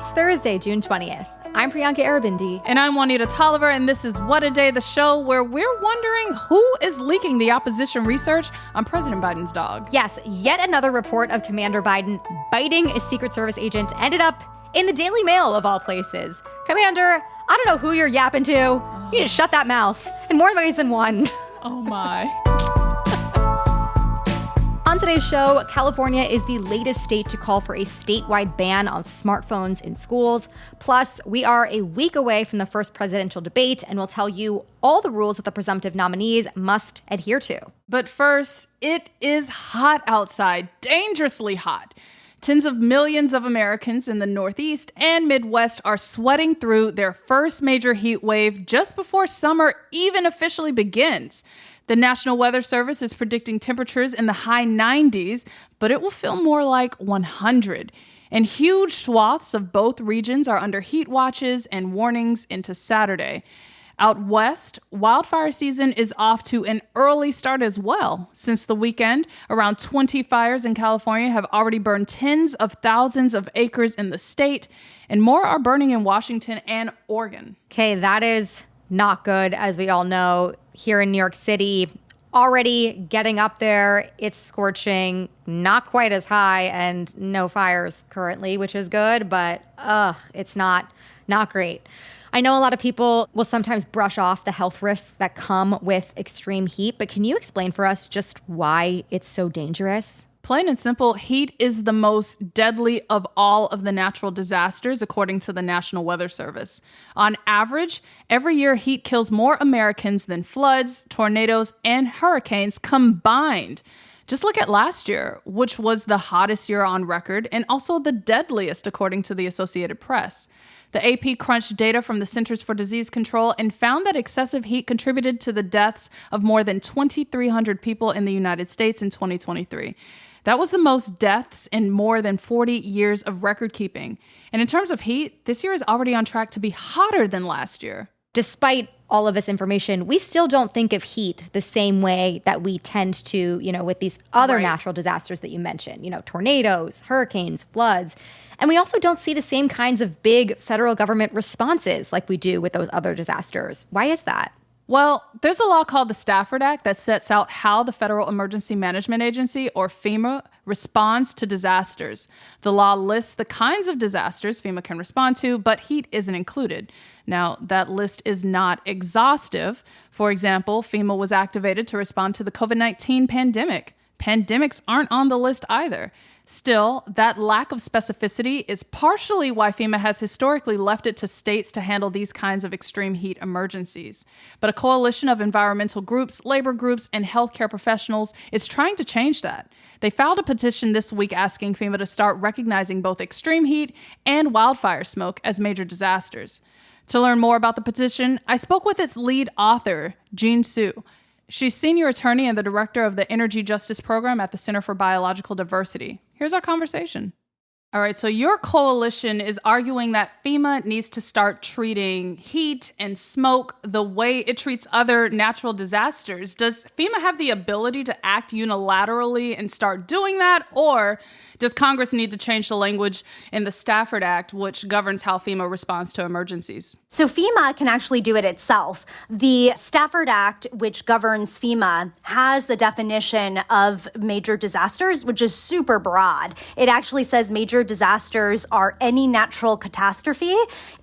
It's Thursday, June 20th. I'm Priyanka Arabindi. And I'm Juanita Tolliver, and this is What a Day, the show where we're wondering who is leaking the opposition research on President Biden's dog. Yes, yet another report of Commander Biden biting a Secret Service agent ended up in the Daily Mail, of all places. Commander, I don't know who you're yapping to. You need to shut that mouth, in more ways than one. Oh my. On today's show, California is the latest state to call for a statewide ban on smartphones in schools. Plus, we are a week away from the first presidential debate, and we'll tell you all the rules that the presumptive nominees must adhere to. But first, it is hot outside, dangerously hot. Tens of millions of Americans in the Northeast and Midwest are sweating through their first major heat wave just before summer even officially begins. The National Weather Service is predicting temperatures in the high 90s, but it will feel more like 100. And huge swaths of both regions are under heat watches and warnings into Saturday. Out west, wildfire season is off to an early start as well. Since the weekend, around 20 fires in California have already burned tens of thousands of acres in the state, and more are burning in Washington and Oregon. Okay, that is not good, as we all know. Here in New York City, already getting up there, it's scorching, not quite as high, and no fires currently, which is good, but it's not great. I know a lot of people will sometimes brush off the health risks that come with extreme heat, but can you explain for us just why it's so dangerous? Plain and simple, heat is the most deadly of all of the natural disasters, according to the National Weather Service. On average, every year heat kills more Americans than floods, tornadoes, and hurricanes combined. Just look at last year, which was the hottest year on record and also the deadliest, according to the Associated Press. The AP crunched data from the Centers for Disease Control and found that excessive heat contributed to the deaths of more than 2,300 people in the United States in 2023. That was the most deaths in more than 40 years of record keeping. And in terms of heat, this year is already on track to be hotter than last year. Despite all of this information, we still don't think of heat the same way that we tend to, with these other natural disasters that you mentioned, tornadoes, hurricanes, floods. And we also don't see the same kinds of big federal government responses like we do with those other disasters. Why is that? Well, there's a law called the Stafford Act that sets out how the Federal Emergency Management Agency, or FEMA, responds to disasters. The law lists the kinds of disasters FEMA can respond to, but heat isn't included. Now, that list is not exhaustive. For example, FEMA was activated to respond to the COVID-19 pandemic. Pandemics aren't on the list either. Still, that lack of specificity is partially why FEMA has historically left it to states to handle these kinds of extreme heat emergencies. But a coalition of environmental groups, labor groups, and healthcare professionals is trying to change that. They filed a petition this week asking FEMA to start recognizing both extreme heat and wildfire smoke as major disasters. To learn more about the petition, I spoke with its lead author, Jean Su. She's senior attorney and the director of the Energy Justice Program at the Center for Biological Diversity. Here's our conversation. All right, so your coalition is arguing that FEMA needs to start treating heat and smoke the way it treats other natural disasters. Does FEMA have the ability to act unilaterally and start doing that? Or does Congress need to change the language in the Stafford Act, which governs how FEMA responds to emergencies? So FEMA can actually do it itself. The Stafford Act, which governs FEMA, has the definition of major disasters, which is super broad. It actually says major disasters are any natural catastrophe,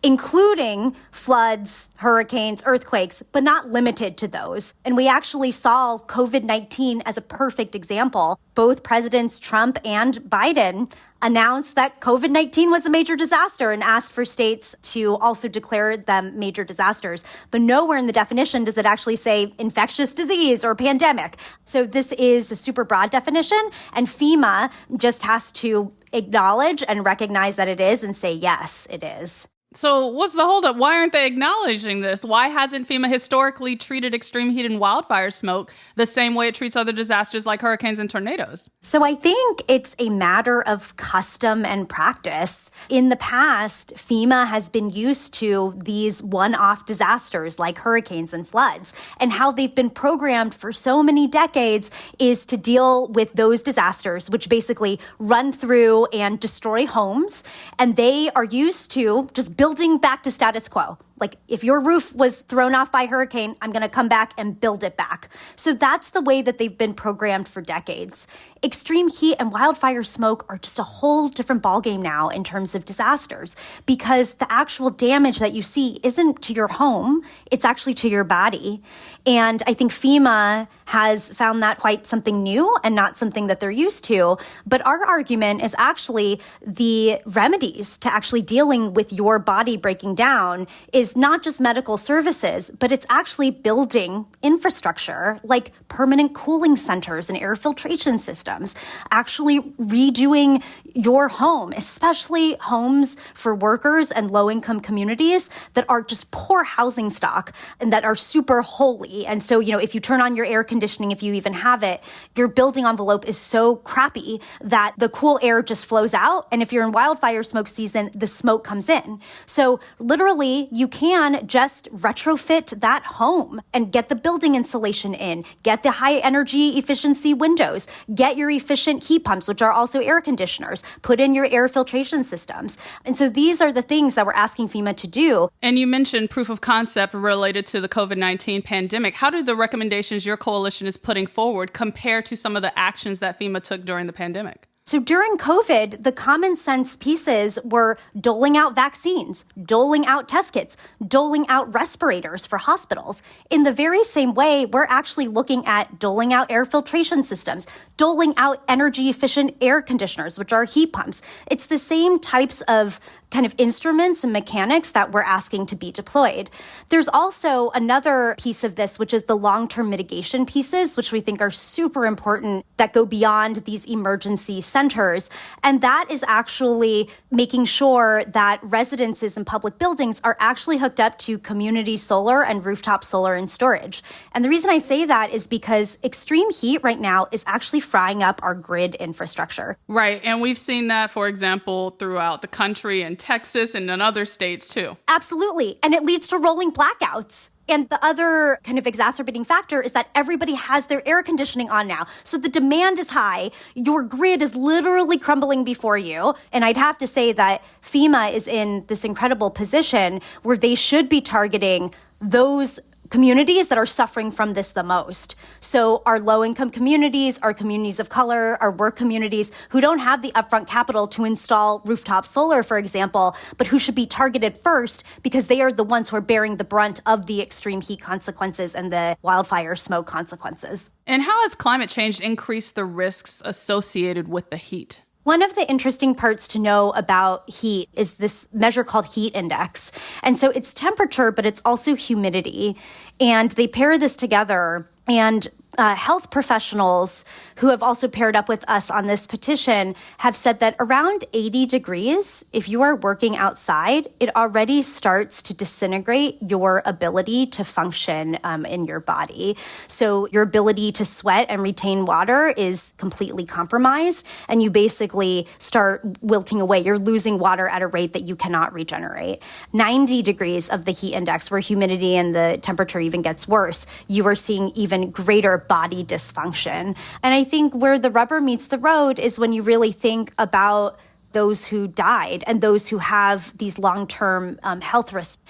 including floods, hurricanes, earthquakes, but not limited to those. And we actually saw COVID-19 as a perfect example. Both Presidents Trump and Biden announced that COVID-19 was a major disaster and asked for states to also declare them major disasters. But nowhere in the definition does it actually say infectious disease or pandemic. So this is a super broad definition, and FEMA just has to acknowledge and recognize that it is and say, yes, it is. So what's the holdup? Why aren't they acknowledging this? Why hasn't FEMA historically treated extreme heat and wildfire smoke the same way it treats other disasters like hurricanes and tornadoes? So I think it's a matter of custom and practice. In the past, FEMA has been used to these one-off disasters like hurricanes and floods. And how they've been programmed for so many decades is to deal with those disasters, which basically run through and destroy homes. And they are used to just building back to status quo. Like, if your roof was thrown off by a hurricane, I'm going to come back and build it back. So that's the way that they've been programmed for decades. Extreme heat and wildfire smoke are just a whole different ballgame now in terms of disasters, because the actual damage that you see isn't to your home, it's actually to your body. And I think FEMA has found that quite something new and not something that they're used to. But our argument is actually the remedies to actually dealing with your body breaking down is not just medical services, but it's actually building infrastructure like permanent cooling centers and air filtration systems, actually redoing your home, especially homes for workers and low-income communities that are just poor housing stock and that are super holy. And so, if you turn on your air conditioning, if you even have it, your building envelope is so crappy that the cool air just flows out. And if you're in wildfire smoke season, the smoke comes in. So literally, you can just retrofit that home and get the building insulation in, get the high energy efficiency windows, get your efficient heat pumps, which are also air conditioners, put in your air filtration systems. And so these are the things that we're asking FEMA to do. And you mentioned proof of concept related to the COVID-19 pandemic. How do the recommendations your coalition is putting forward compare to some of the actions that FEMA took during the pandemic? So during COVID, the common sense pieces were doling out vaccines, doling out test kits, doling out respirators for hospitals. In the very same way, we're actually looking at doling out air filtration systems, doling out energy efficient air conditioners, which are heat pumps. It's the same types of kind of instruments and mechanics that we're asking to be deployed. There's also another piece of this, which is the long-term mitigation pieces, which we think are super important that go beyond these emergency centers. And that is actually making sure that residences and public buildings are actually hooked up to community solar and rooftop solar and storage. And the reason I say that is because extreme heat right now is actually frying up our grid infrastructure. Right. And we've seen that, for example, throughout the country and Texas and in other states too. Absolutely. And it leads to rolling blackouts. And the other kind of exacerbating factor is that everybody has their air conditioning on now. So the demand is high. Your grid is literally crumbling before you. And I'd have to say that FEMA is in this incredible position where they should be targeting those communities that are suffering from this the most. So our low-income communities, our communities of color, our work communities who don't have the upfront capital to install rooftop solar, for example, but who should be targeted first because they are the ones who are bearing the brunt of the extreme heat consequences and the wildfire smoke consequences. And how has climate change increased the risks associated with the heat? One of the interesting parts to know about heat is this measure called heat index. And so it's temperature, but it's also humidity. And they pair this together. And health professionals who have also paired up with us on this petition have said that around 80 degrees, if you are working outside, it already starts to disintegrate your ability to function in your body. So your ability to sweat and retain water is completely compromised, and you basically start wilting away. You're losing water at a rate that you cannot regenerate. 90 degrees of the heat index, where humidity and the temperature even gets worse, you are seeing even greater body dysfunction. And I think where the rubber meets the road is when you really think about those who died and those who have these long-term health risks.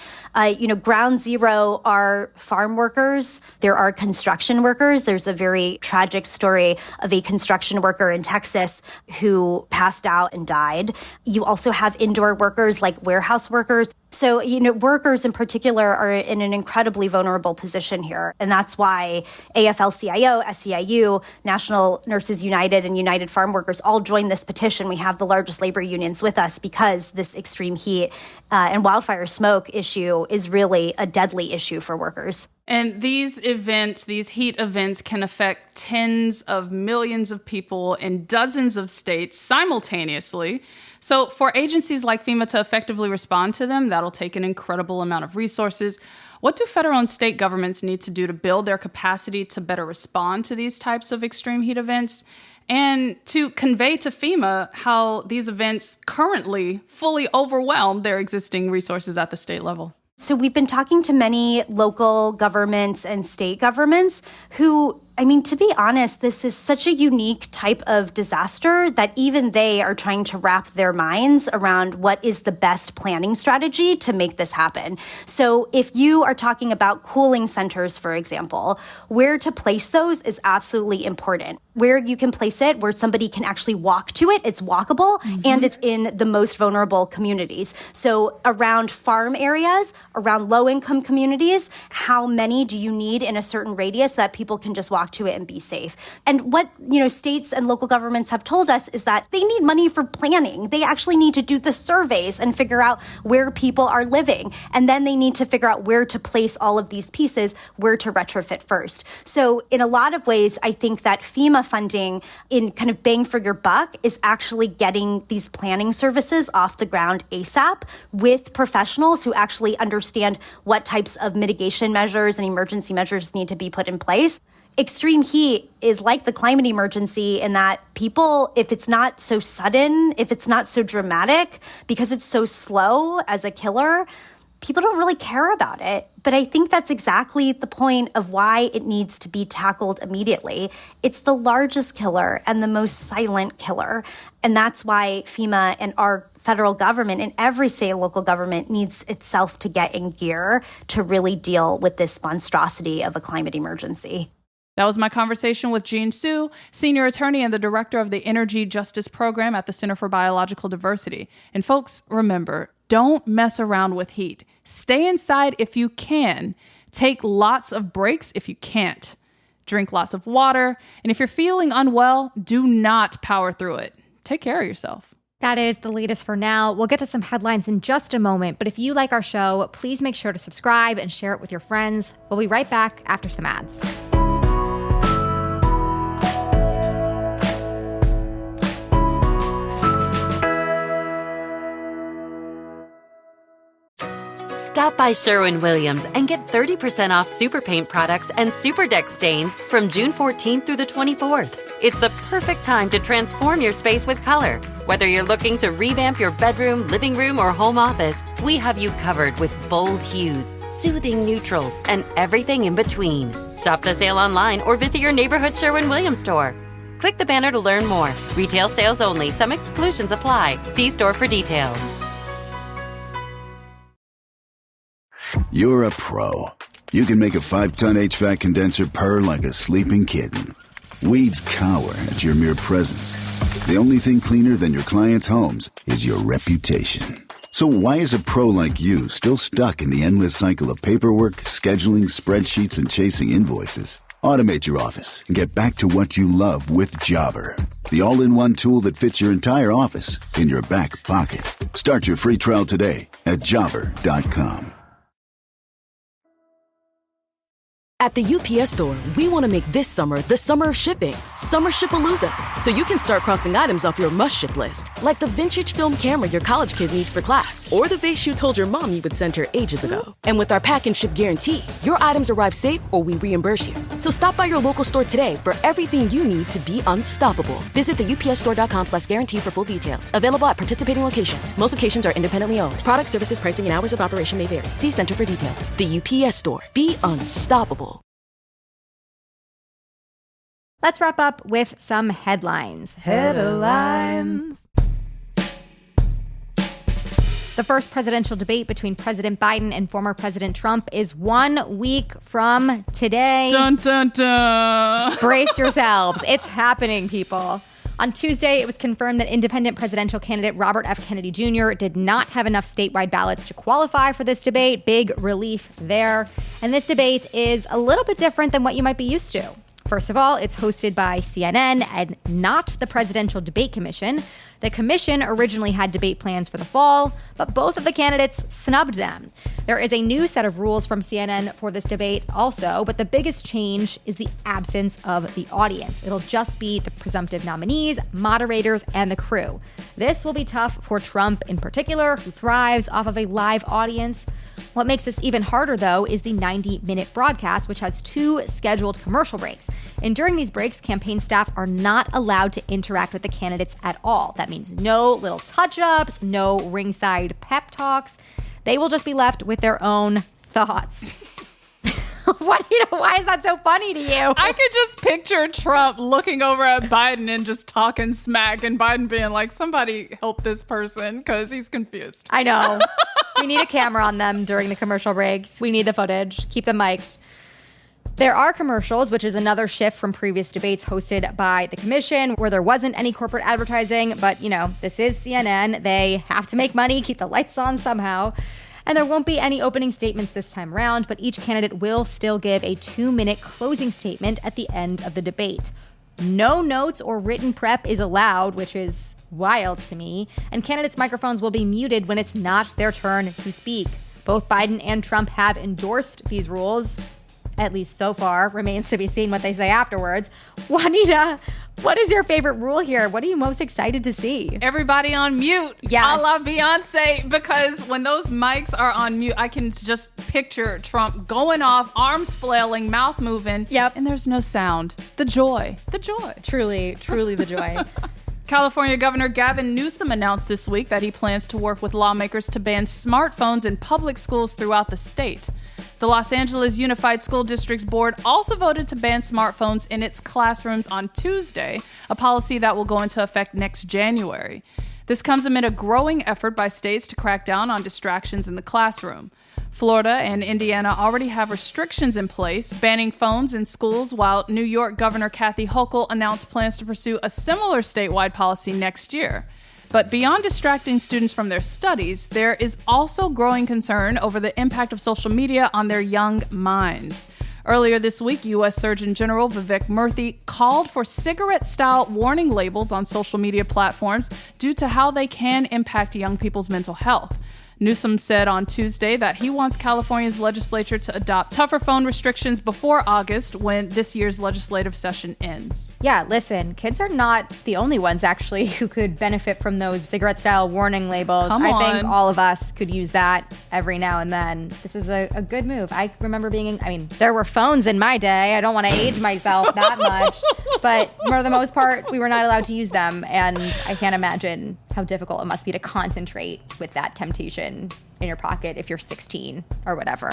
Ground zero are farm workers. There are construction workers. There's a very tragic story of a construction worker in Texas who passed out and died. You also have indoor workers like warehouse workers. So, workers in particular are in an incredibly vulnerable position here. And that's why AFL-CIO, SEIU, National Nurses United, and United Farm Workers all joined this petition. We have the largest labor unions with us because this extreme heat and wildfire smoke issue is really a deadly issue for workers. And these events, these heat events, can affect tens of millions of people in dozens of states simultaneously. So for agencies like FEMA to effectively respond to them, that'll take an incredible amount of resources. What do federal and state governments need to do to build their capacity to better respond to these types of extreme heat events? And to convey to FEMA how these events currently fully overwhelm their existing resources at the state level? So we've been talking to many local governments and state governments who, to be honest, this is such a unique type of disaster that even they are trying to wrap their minds around what is the best planning strategy to make this happen. So if you are talking about cooling centers, for example, where to place those is absolutely important. Where you can place it, where somebody can actually walk to it, it's walkable, and it's in the most vulnerable communities. So around farm areas, around low-income communities, how many do you need in a certain radius that people can just walk to it and be safe? And what, states and local governments have told us is that they need money for planning. They actually need to do the surveys and figure out where people are living. And then they need to figure out where to place all of these pieces, where to retrofit first. So in a lot of ways, I think that FEMA funding in kind of bang for your buck is actually getting these planning services off the ground ASAP with professionals who actually understand what types of mitigation measures and emergency measures need to be put in place. Extreme heat is like the climate emergency in that people, if it's not so sudden, if it's not so dramatic, because it's so slow as a killer, people don't really care about it. But I think that's exactly the point of why it needs to be tackled immediately. It's the largest killer and the most silent killer. And that's why FEMA and our federal government and every state and local government needs itself to get in gear to really deal with this monstrosity of a climate emergency. That was my conversation with Jean Su, senior attorney and the director of the Energy Justice Program at the Center for Biological Diversity. And folks, remember, don't mess around with heat. Stay inside if you can. Take lots of breaks if you can't. Drink lots of water. And if you're feeling unwell, do not power through it. Take care of yourself. That is the latest for now. We'll get to some headlines in just a moment. But if you like our show, please make sure to subscribe and share it with your friends. We'll be right back after some ads. Stop by Sherwin-Williams and get 30% off Super Paint products and Super Deck stains from June 14th through the 24th. It's the perfect time to transform your space with color. Whether you're looking to revamp your bedroom, living room, or home office, we have you covered with bold hues, soothing neutrals, and everything in between. Shop the sale online or visit your neighborhood Sherwin-Williams store. Click the banner to learn more. Retail sales only. Some exclusions apply. See store for details. You're a pro. You can make a 5-ton HVAC condenser purr like a sleeping kitten. Weeds cower at your mere presence. The only thing cleaner than your clients' homes is your reputation. So why is a pro like you still stuck in the endless cycle of paperwork, scheduling, spreadsheets, and chasing invoices? Automate your office and get back to what you love with Jobber, the all-in-one tool that fits your entire office in your back pocket. Start your free trial today at jobber.com. At the UPS Store, we want to make this summer the summer of shipping. Summer Ship-a-Looza. So you can start crossing items off your must-ship list. Like the vintage film camera your college kid needs for class. Or the vase you told your mom you would send her ages ago. And with our pack and ship guarantee, your items arrive safe or we reimburse you. So stop by your local store today for everything you need to be unstoppable. Visit the upsstore.com/guarantee for full details. Available at participating locations. Most locations are independently owned. Product, services, pricing, and hours of operation may vary. See Center for details. The UPS Store. Be unstoppable. Let's wrap up with some headlines. Headlines. The first presidential debate between President Biden and former President Trump is 1 week from today. Dun, dun, dun. Brace yourselves. It's happening, people. On Tuesday, it was confirmed that independent presidential candidate Robert F. Kennedy Jr. did not have enough statewide ballots to qualify for this debate. Big relief there. And this debate is a little bit different than what you might be used to. First of all, it's hosted by CNN and not the Presidential Debate Commission. The commission originally had debate plans for the fall, but both of the candidates snubbed them. There is a new set of rules from CNN for this debate also, but the biggest change is the absence of the audience. It'll just be the presumptive nominees, moderators, and the crew. This will be tough for Trump in particular, who thrives off of a live audience. What makes this even harder, though, is the 90-minute broadcast, which has 2 scheduled commercial breaks. And during these breaks, campaign staff are not allowed to interact with the candidates at all. That means no little touch-ups, no ringside pep talks. They will just be left with their own thoughts. Why is that so funny to you? I could just picture Trump looking over at Biden and just talking smack, and Biden being like, somebody help this person because he's confused. I know. We need a camera on them during the commercial breaks. We need the footage. Keep them mic'd. There are commercials, which is another shift from previous debates hosted by the commission where there wasn't any corporate advertising. But, this is CNN. They have to make money, keep the lights on somehow. And there won't be any opening statements this time around, but each candidate will still give a 2-minute closing statement at the end of the debate. No notes or written prep is allowed, which is wild to me, and candidates' microphones will be muted when it's not their turn to speak. Both Biden and Trump have endorsed these rules, at least so far. Remains to be seen what they say afterwards. Juanita, what is your favorite rule here? What are you most excited to see? Everybody on mute. Yes. A la Beyonce, because when those mics are on mute, I can just picture Trump going off, arms flailing, mouth moving. Yep. And there's no sound. The joy. Truly the joy. California Governor Gavin Newsom announced this week that he plans to work with lawmakers to ban smartphones in public schools throughout the state. The Los Angeles Unified School District's board also voted to ban smartphones in its classrooms on Tuesday, a policy that will go into effect next January. This comes amid a growing effort by states to crack down on distractions in the classroom. Florida and Indiana already have restrictions in place, banning phones in schools, while New York Governor Kathy Hochul announced plans to pursue a similar statewide policy next year. But beyond distracting students from their studies, there is also growing concern over the impact of social media on their young minds. Earlier this week, U.S. Surgeon General Vivek Murthy called for cigarette-style warning labels on social media platforms due to how they can impact young people's mental health. Newsom said on Tuesday that he wants California's legislature to adopt tougher phone restrictions before August, when this year's legislative session ends. Yeah, listen, kids are not the only ones, actually, who could benefit from those cigarette-style warning labels. I think all of us could use that every now and then. This is a good move. I remember there were phones in my day. I don't want to age myself that much. But for the most part, we were not allowed to use them. And I can't imagine how difficult it must be to concentrate with that temptation in your pocket if you're 16 or whatever.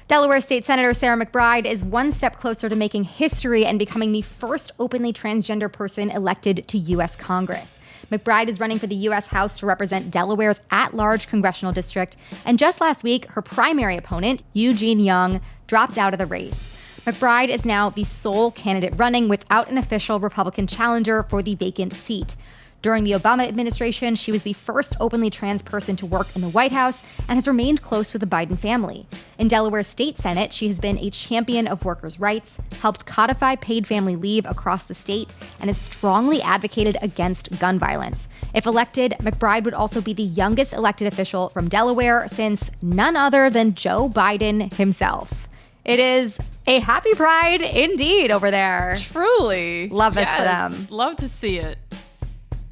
Delaware State Senator Sarah McBride is one step closer to making history and becoming the first openly transgender person elected to U.S. Congress. McBride is running for the U.S. House to represent Delaware's at-large congressional district, and just last week, her primary opponent, Eugene Young, dropped out of the race. McBride is now the sole candidate running without an official Republican challenger for the vacant seat. During the Obama administration, she was the first openly trans person to work in the White House and has remained close with the Biden family. In Delaware's state Senate, she has been a champion of workers' rights, helped codify paid family leave across the state, and has strongly advocated against gun violence. If elected, McBride would also be the youngest elected official from Delaware since none other than Joe Biden himself. It is a happy pride indeed over there. Truly. Love this for them. Love to see it.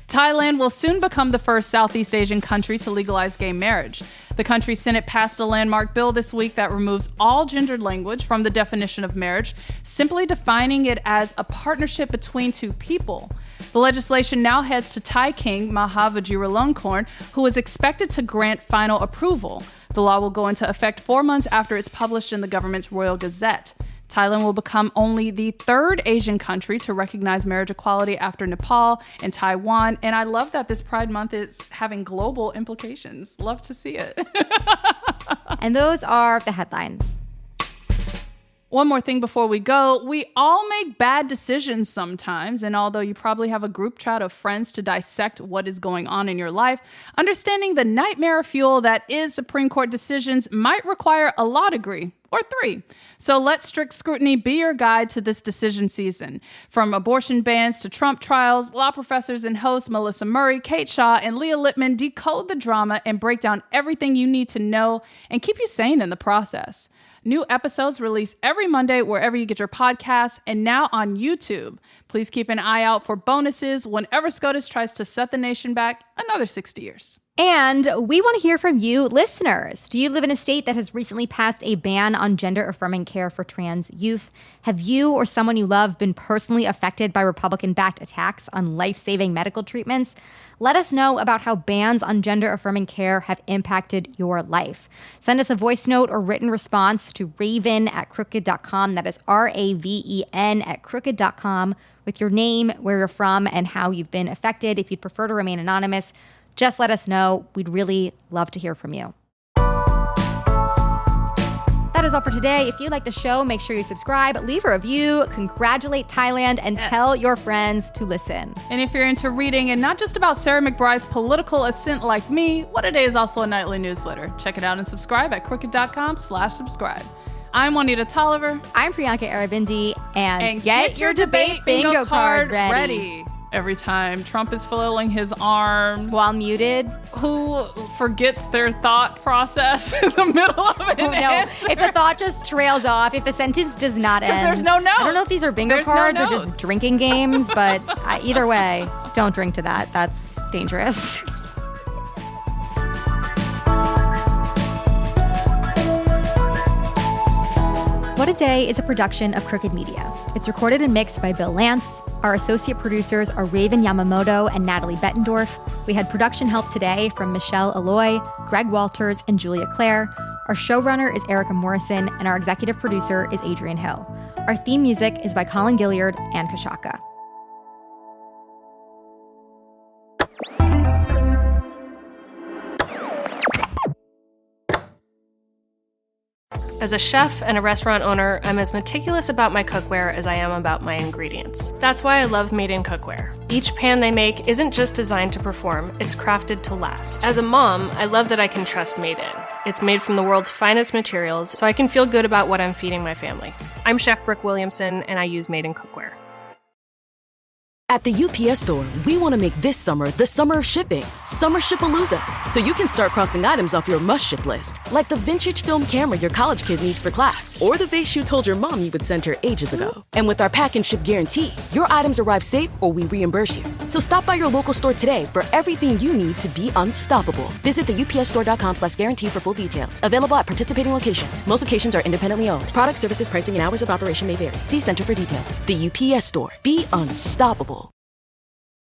Thailand will soon become the first Southeast Asian country to legalize gay marriage. The country's Senate passed a landmark bill this week that removes all gendered language from the definition of marriage, simply defining it as a partnership between two people. The legislation now heads to Thai King Maha Vajiralongkorn, who is expected to grant final approval. The law will go into effect 4 months after it's published in the government's Royal Gazette. Thailand will become only the third Asian country to recognize marriage equality after Nepal and Taiwan. And I love that this Pride Month is having global implications. Love to see it. And those are the headlines. One more thing before we go. We all make bad decisions sometimes, and although you probably have a group chat of friends to dissect what is going on in your life, understanding the nightmare fuel that is Supreme Court decisions might require a law degree or 3. So let strict scrutiny be your guide to this decision season. From abortion bans to Trump trials, law professors and hosts Melissa Murray, Kate Shaw, and Leah Lippman decode the drama and break down everything you need to know and keep you sane in the process. New episodes release every Monday wherever you get your podcasts and now on YouTube. Please keep an eye out for bonuses whenever SCOTUS tries to set the nation back another 60 years. And we want to hear from you, listeners. Do you live in a state that has recently passed a ban on gender-affirming care for trans youth? Have you or someone you love been personally affected by Republican-backed attacks on life-saving medical treatments? Let us know about how bans on gender-affirming care have impacted your life. Send us a voice note or written response to raven@crooked.com. That is RAVEN@crooked.com with your name, where you're from, and how you've been affected. If you'd prefer to remain anonymous, just let us know. We'd really love to hear from you. That is all for today. If you like the show, make sure you subscribe, leave a review, congratulate Thailand, and tell your friends to listen. And if you're into reading and not just about Sarah McBride's political ascent like me, What A Day is also a nightly newsletter. Check it out and subscribe at crooked.com/subscribe. I'm Juanita Tolliver. I'm Priyanka Arabindi, and get your debate bingo cards ready. Every time Trump is flailing his arms while muted. Who forgets their thought process in the middle of an answer? If a thought just trails off, if the sentence does not end. There's no notes. I don't know if these are bingo cards or just drinking games, but either way, don't drink to that. That's dangerous. What a Day is a production of Crooked Media. It's recorded and mixed by Bill Lance. Our associate producers are Raven Yamamoto and Natalie Bettendorf. We had production help today from Michelle Alloy, Greg Walters, and Julia Clare. Our showrunner is Erica Morrison, and our executive producer is Adrian Hill. Our theme music is by Colin Gilliard and Kashaka. As a chef and a restaurant owner, I'm as meticulous about my cookware as I am about my ingredients. That's why I love Made in Cookware. Each pan they make isn't just designed to perform, it's crafted to last. As a mom, I love that I can trust Made In. It's made from the world's finest materials, so I can feel good about what I'm feeding my family. I'm Chef Brooke Williamson, and I use Made in Cookware. At the UPS Store, we want to make this summer the summer of shipping. Summer Shipalooza. So you can start crossing items off your must-ship list. Like the vintage film camera your college kid needs for class. Or the vase you told your mom you would send her ages ago. And with our pack and ship guarantee, your items arrive safe or we reimburse you. So stop by your local store today for everything you need to be unstoppable. Visit the upsstore.com/guarantee for full details. Available at participating locations. Most locations are independently owned. Product, services, pricing, and hours of operation may vary. See Center for details. The UPS Store. Be unstoppable.